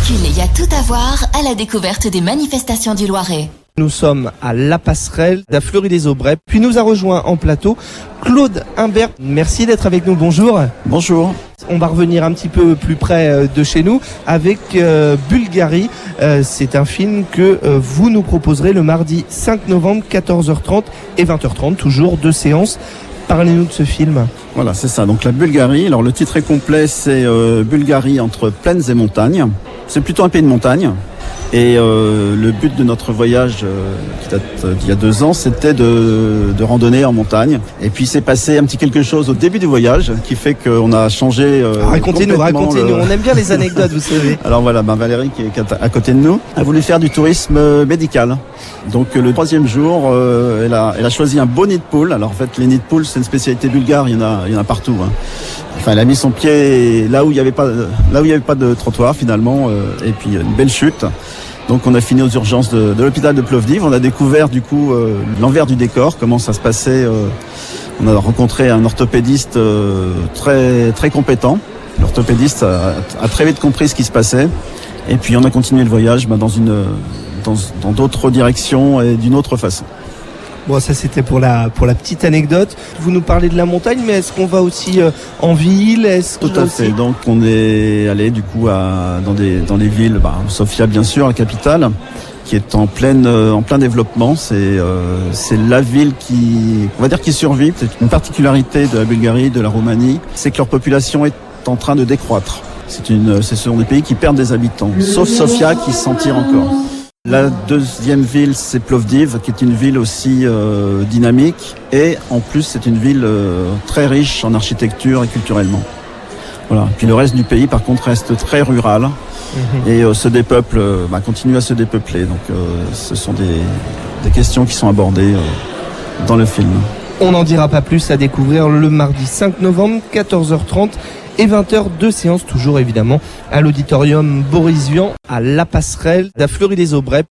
Hercule, il y a tout à voir à la découverte des manifestations du Loiret. Nous sommes à La Passerelle, à Fleury-les-Aubrais. Puis nous a rejoint en plateau Claude Imbert. Merci d'être avec nous. Bonjour. Bonjour. On va revenir un petit peu plus près de chez nous avec Bulgarie. C'est un film que vous nous proposerez le mardi 5 novembre, 14h30 et 20h30. Toujours 2 séances. Parlez-nous de ce film. Voilà, c'est ça. Donc la Bulgarie. Alors le titre est complet, c'est Bulgarie entre plaines et montagnes. C'est plutôt un pays de montagne. Et le but de notre voyage, qui date d'il y a 2 ans, c'était de randonner en montagne. Et puis c'est passé un petit quelque chose au début du voyage qui fait qu'on a changé. Racontez-nous. On aime bien les anecdotes, vous savez. Alors voilà, Valérie qui est à côté de nous a voulu faire du tourisme médical. Donc le 3e jour, elle a choisi un beau nid de poule. Alors en fait, les nids de poule, c'est une spécialité bulgare. Il y en a partout. Hein. Enfin, elle a mis son pied là où il y avait pas de trottoir finalement, et puis une belle chute. Donc on a fini aux urgences de l'hôpital de Plovdiv. On a découvert du coup l'envers du décor, comment ça se passait. On a rencontré un orthopédiste très très compétent. L'orthopédiste a très vite compris ce qui se passait. Et puis on a continué le voyage dans d'autres directions et d'une autre façon. Bon, ça c'était pour la petite anecdote. Vous nous parlez de la montagne, mais est-ce qu'on va aussi en ville? Tout à fait. Donc on est allé du coup dans les villes, Sofia bien sûr, la capitale, qui est en plein développement. C'est la ville qui survit. C'est une particularité de la Bulgarie, de la Roumanie, c'est que leur population est en train de décroître. Ce sont des pays qui perdent des habitants, sauf Sofia qui s'en tire encore. La 2e ville, c'est Plovdiv, qui est une ville aussi dynamique. Et en plus, c'est une ville très riche en architecture et culturellement. Voilà. Puis le reste du pays, par contre, reste très rural. Et se dépeuple, continue à se dépeupler. Donc ce sont des questions qui sont abordées dans le film. On n'en dira pas plus, à découvrir le mardi 5 novembre, 14h30 et 20h, 2 séances, toujours évidemment à l'auditorium Boris Vian, à La Passerelle, à Fleury-les-Aubrais.